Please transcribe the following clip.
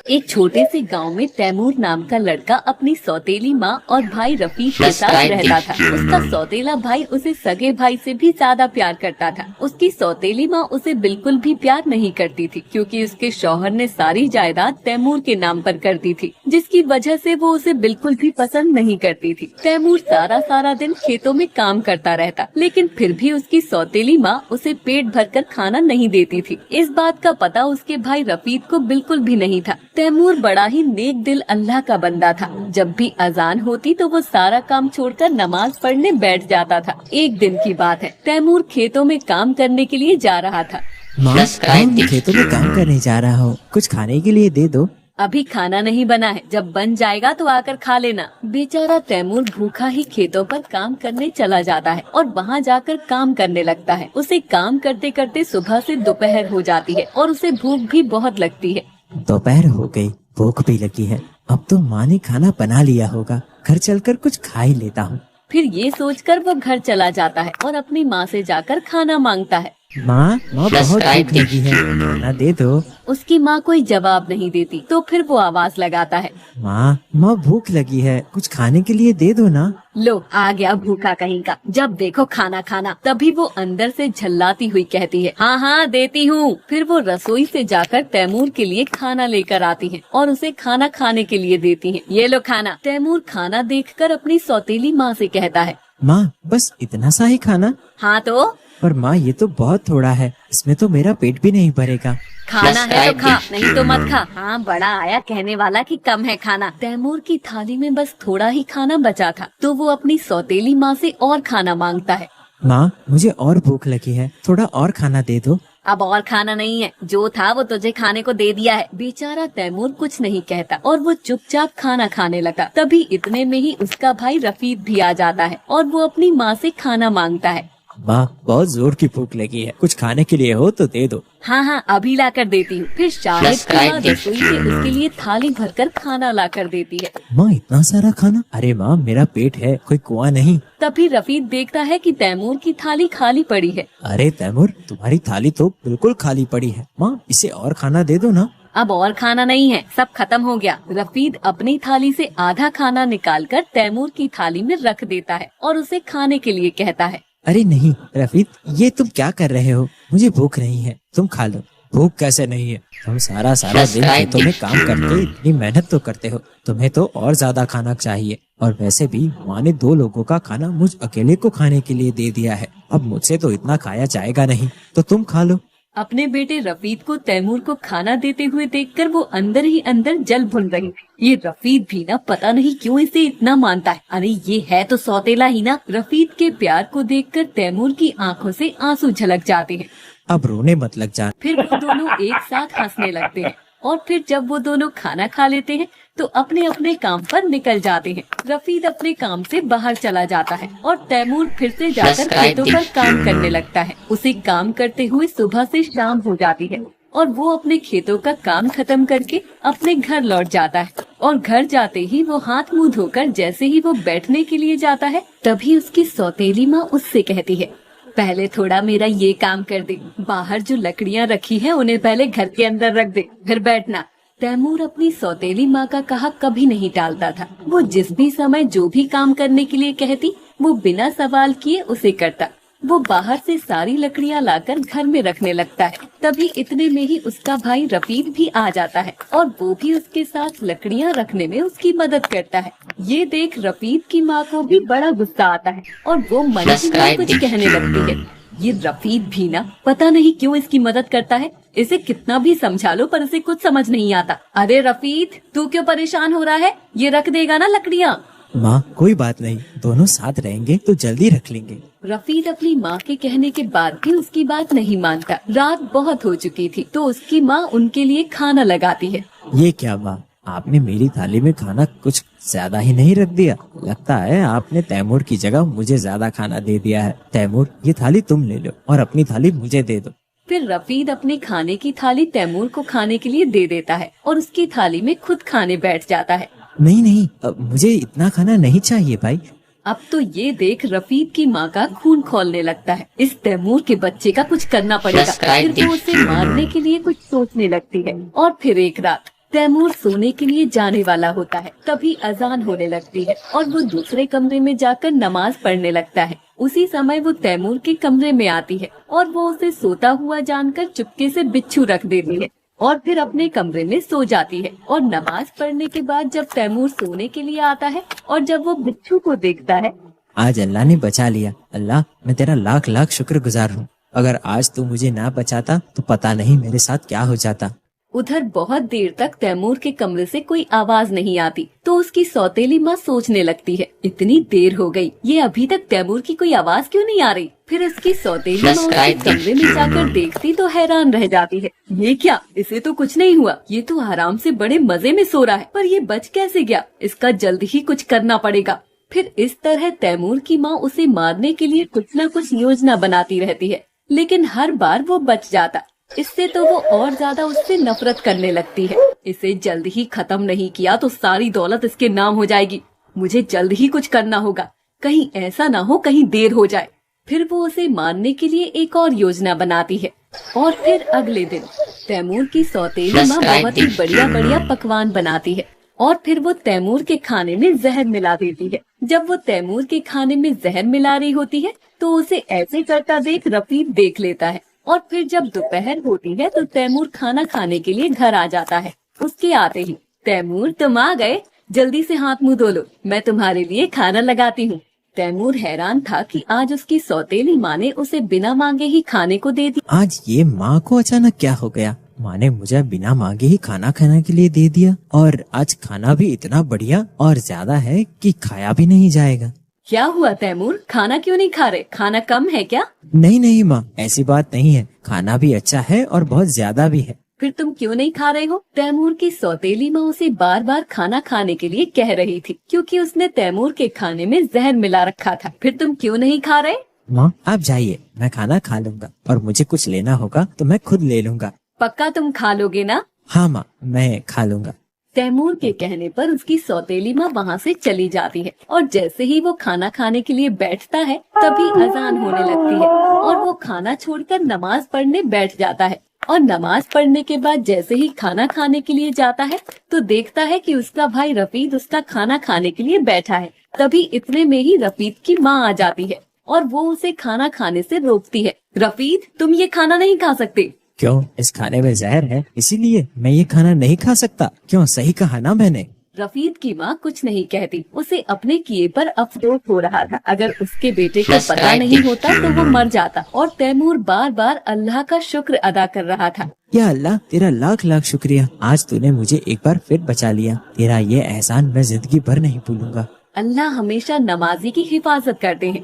एक छोटे से गांव में तैमूर नाम का लड़का अपनी सौतेली माँ और भाई रफीक के साथ रहता था। उसका सौतेला भाई उसे सगे भाई से भी ज्यादा प्यार करता था। उसकी सौतेली माँ उसे बिल्कुल भी प्यार नहीं करती थी, क्योंकि उसके शौहर ने सारी जायदाद तैमूर के नाम पर कर दी थी, जिसकी वजह से वो उसे बिल्कुल भी पसंद नहीं करती थी। तैमूर सारा दिन खेतों में काम करता रहता, लेकिन फिर भी उसकी सौतेली माँ उसे पेट भरकर खाना नहीं देती थी। इस बात का पता उसके भाई रफीक को बिल्कुल भी नहीं था। तैमूर बड़ा ही नेक दिल अल्लाह का बंदा था। जब भी अजान होती तो वो सारा काम छोड़कर नमाज पढ़ने बैठ जाता था। एक दिन की बात है, तैमूर खेतों में काम करने के लिए जा रहा था। माँ, खेतों में काम करने जा रहा हूँ, कुछ खाने के लिए दे दो। अभी खाना नहीं बना है, जब बन जाएगा तो आकर खा लेना। बेचारा तैमूर भूखा ही खेतों पर काम करने चला जाता है और वहाँ जाकर काम करने लगता है। उसे काम करते करते सुबह से दोपहर हो जाती है और उसे भूख भी बहुत लगती है। दोपहर हो गई, भूख भी लगी है। अब तो माँ ने खाना बना लिया होगा, घर चलकर कुछ खा ही लेता हूँ। फिर ये सोचकर वो घर चला जाता है और अपनी माँ से जाकर खाना मांगता है। माँ बहुत भूख लगी है, खाना दे दो। उसकी माँ कोई जवाब नहीं देती, तो फिर वो आवाज लगाता है, माँ भूख लगी है, कुछ खाने के लिए दे दो ना। लो आ गया भूखा कहीं का, जब देखो खाना खाना। तभी वो अंदर से झल्लाती हुई कहती है, हाँ देती हूँ। फिर वो रसोई से जाकर तैमूर के लिए खाना लेकर आती है और उसे खाना खाने के लिए देती है। ये लो खाना। तैमूर खाना देखकर अपनी सौतेली माँ से कहता है, माँ बस इतना सा ही खाना? हाँ तो? पर माँ ये तो बहुत थोड़ा है, इसमें तो मेरा पेट भी नहीं भरेगा। खाना है तो खा, नहीं तो मत खा। हाँ बड़ा आया कहने वाला कि कम है खाना। तैमूर की थाली में बस थोड़ा ही खाना बचा था, तो वो अपनी सौतेली माँ से और खाना मांगता है। माँ मुझे और भूख लगी है, थोड़ा और खाना दे दो। अब और खाना नहीं है, जो था वो तुझे खाने को दे दिया है। बेचारा तैमूर कुछ नहीं कहता और वो चुपचाप खाना खाने लगा। तभी इतने में ही उसका भाई रफीक भी आ जाता है और वो अपनी माँ से खाना मांगता है। माँ बहुत जोर की भूख लगी है, कुछ खाने के लिए हो तो दे दो। हाँ अभी ला कर देती हूँ। फिर शाहिद की माँ रसोई से उसके लिए थाली भरकर खाना ला कर देती है। माँ इतना सारा खाना? अरे माँ मेरा पेट है, कोई कुआं नहीं। तभी रफीक देखता है कि तैमूर की थाली खाली पड़ी है। अरे तैमूर तुम्हारी थाली तो बिल्कुल खाली पड़ी है, माँ इसे और खाना दे दो ना। अब और खाना नहीं है, सब खत्म हो गया। रफीक अपनी थाली से आधा खाना निकालकर तैमूर की थाली में रख देता है और उसे खाने के लिए कहता है। अरे नहीं रफीक, ये तुम क्या कर रहे हो? मुझे भूख नहीं है, तुम खा लो। भूख कैसे नहीं है? तुम सारा दिन खेतों में काम करके इतनी मेहनत तो करते हो, तुम्हें तो और ज्यादा खाना चाहिए। और वैसे भी माँ ने 2 लोगों का खाना मुझ अकेले को खाने के लिए दे दिया है, अब मुझसे तो इतना खाया जाएगा नहीं, तो तुम खा लो। अपने बेटे रफीक को तैमूर को खाना देते हुए देखकर वो अंदर ही अंदर जल भुन रही थी। ये रफीक भी ना पता नहीं क्यों इसे इतना मानता है। अरे ये है तो सौतेला ही ना। रफीक के प्यार को देखकर तैमूर की आंखों से आंसू झलक जाते हैं। अब रोने मत लग जा। फिर वो दोनों एक साथ हंसने लगते हैं और फिर जब वो दोनों खाना खा लेते हैं तो अपने अपने काम पर निकल जाते हैं। रफीक अपने काम से बाहर चला जाता है और तैमूर फिर से जाकर खेतों पर काम करने लगता है। उसे काम करते हुए सुबह से शाम हो जाती है और वो अपने खेतों का काम खत्म करके अपने घर लौट जाता है। और घर जाते ही वो हाथ मुंह धोकर जैसे ही वो बैठने के लिए जाता है, तभी उसकी सौतेली माँ उससे कहती है, पहले थोड़ा मेरा ये काम कर दे। बाहर जो लकड़ियाँ रखी हैं उन्हें पहले घर के अंदर रख दे, फिर बैठना। तैमूर अपनी सौतेली माँ का कहा कभी नहीं टालता था। वो जिस भी समय जो भी काम करने के लिए कहती, वो बिना सवाल किए उसे करता। वो बाहर से सारी लकड़ियाँ लाकर घर में रखने लगता है। तभी इतने में ही उसका भाई रफीक भी आ जाता है और वो भी उसके साथ लकड़ियाँ रखने में उसकी मदद करता है। ये देख रफीक की माँ को भी बड़ा गुस्सा आता है और वो मन ही मन कुछ कहने लगती है। ये रफीक भी ना पता नहीं क्यों इसकी मदद करता है। इसे कितना भी समझा लो पर इसे कुछ समझ नहीं आता। अरे रफीक, तू क्यों परेशान हो रहा है? ये रख देगा ना लकड़ियाँ। माँ कोई बात नहीं, दोनों साथ रहेंगे तो जल्दी रख लेंगे। रफीक अपनी माँ के कहने के बाद भी उसकी बात नहीं मानता। रात बहुत हो चुकी थी तो उसकी माँ उनके लिए खाना लगाती है। ये क्या माँ, आपने मेरी थाली में खाना कुछ ज्यादा ही नहीं रख दिया? लगता है आपने तैमूर की जगह मुझे ज्यादा खाना दे दिया है। तैमूर ये थाली तुम ले लो और अपनी थाली मुझे दे दो। फिर रफीक अपने खाने की थाली तैमूर को खाने के लिए दे देता है और उसकी थाली में खुद खाने बैठ जाता है। नहीं, मुझे इतना खाना नहीं चाहिए भाई। अब तो ये देख रफीक की माँ का खून खौलने लगता है। इस तैमूर के बच्चे का कुछ करना पड़ेगा। फिर वो उसे मारने के लिए कुछ सोचने लगती है। और फिर एक रात तैमूर सोने के लिए जाने वाला होता है। तभी अजान होने लगती है और वो दूसरे कमरे में जाकर नमाज पढ़ने लगता है। उसी समय वो तैमूर के कमरे में आती है और वो उसे सोता हुआ जानकर चुपके से बिच्छू रख देती है और फिर अपने कमरे में सो जाती है। और नमाज पढ़ने के बाद जब तैमूर सोने के लिए आता है और जब वो बिच्छू को देखता है, आज अल्लाह ने बचा लिया। अल्लाह, मैं तेरा लाख लाख शुक्रगुजार हूँ। अगर आज तू मुझे ना बचाता तो पता नहीं मेरे साथ क्या हो जाता। उधर बहुत देर तक तैमूर के कमरे से कोई आवाज नहीं आती तो उसकी सौतेली माँ सोचने लगती है, इतनी देर हो गई, ये अभी तक तैमूर की कोई आवाज क्यों नहीं आ रही। फिर उसकी सौतेली माँ उसके कमरे में जाकर देखती तो हैरान रह जाती है, ये क्या, इसे तो कुछ नहीं हुआ, ये तो आराम से बड़े मजे में सो रहा है, पर ये बच कैसे गया, इसका जल्द ही कुछ करना पड़ेगा। फिर इस तरह तैमूर की माँ उसे मारने के लिए कुछ न कुछ योजना बनाती रहती है, लेकिन हर बार वो बच जाता। इससे तो वो और ज्यादा उससे नफरत करने लगती है। इसे जल्द ही खत्म नहीं किया तो सारी दौलत इसके नाम हो जाएगी। मुझे जल्द ही कुछ करना होगा, कहीं ऐसा ना हो कहीं देर हो जाए। फिर वो उसे मारने के लिए एक और योजना बनाती है। और फिर अगले दिन तैमूर की सौतेली माँ बहुत ही बढ़िया बढ़िया पकवान बनाती है और फिर वो तैमूर के खाने में जहर मिला देती है। जब वो तैमूर के खाने में जहर मिला रही होती है तो उसे ऐसे करता देख रफीक देख लेता है। और फिर जब दोपहर होती है तो तैमूर खाना खाने के लिए घर आ जाता है। उसके आते ही, तैमूर तुम आ गए, जल्दी से हाथ मुंह धो लो, मैं तुम्हारे लिए खाना लगाती हूँ। तैमूर हैरान था कि आज उसकी सौतेली माँ ने उसे बिना मांगे ही खाने को दे दिया। आज ये माँ को अचानक क्या हो गया? माँ ने मुझे बिना मांगे ही खाना खाने के लिए दे दिया और आज खाना भी इतना बढ़िया और ज्यादा है कि खाया भी नहीं जाएगा। क्या हुआ तैमूर, खाना क्यों नहीं खा रहे, खाना कम है क्या? नहीं नहीं माँ, ऐसी बात नहीं है, खाना भी अच्छा है और बहुत ज्यादा भी है। फिर तुम क्यों नहीं खा रहे हो? तैमूर की सौतेली माँ उसे बार बार खाना खाने के लिए कह रही थी क्योंकि उसने तैमूर के खाने में जहर मिला रखा था। फिर तुम क्यों नहीं खा रहे? माँ आप जाइए, मैं खाना खा लूंगा और मुझे कुछ लेना होगा तो मैं खुद ले लूंगा। पक्का तुम खा लोगे ना? हाँ माँ, मैं खा लूंगा। तैमूर के कहने पर उसकी सौतेली माँ वहाँ से चली जाती है और जैसे ही वो खाना खाने के लिए बैठता है तभी अजान होने लगती है और वो खाना छोड़कर नमाज पढ़ने बैठ जाता है। और नमाज पढ़ने के बाद जैसे ही खाना खाने के लिए जाता है तो देखता है कि उसका भाई रफीक उसका खाना खाने के लिए बैठा है। तभी इतने में ही रफीक की माँ आ जाती है और वो उसे खाना खाने से रोकती है। रफीक, तुम ये खाना नहीं खा सकते। क्यों? इस खाने में जहर है, इसीलिए मैं ये खाना नहीं खा सकता। क्यों, सही कहा ना मैंने? रफीक की माँ कुछ नहीं कहती, उसे अपने किए पर अफसोस हो रहा था। अगर उसके बेटे को पता नहीं होता तो वो मर जाता। और तैमूर बार बार अल्लाह का शुक्र अदा कर रहा था। या अल्लाह, तेरा लाख लाख शुक्रिया, आज तूने मुझे एक बार फिर बचा लिया। तेरा ये एहसान मैं जिंदगी भर नहीं भूलूंगा। अल्लाह हमेशा नमाजी की हिफाजत करते हैं।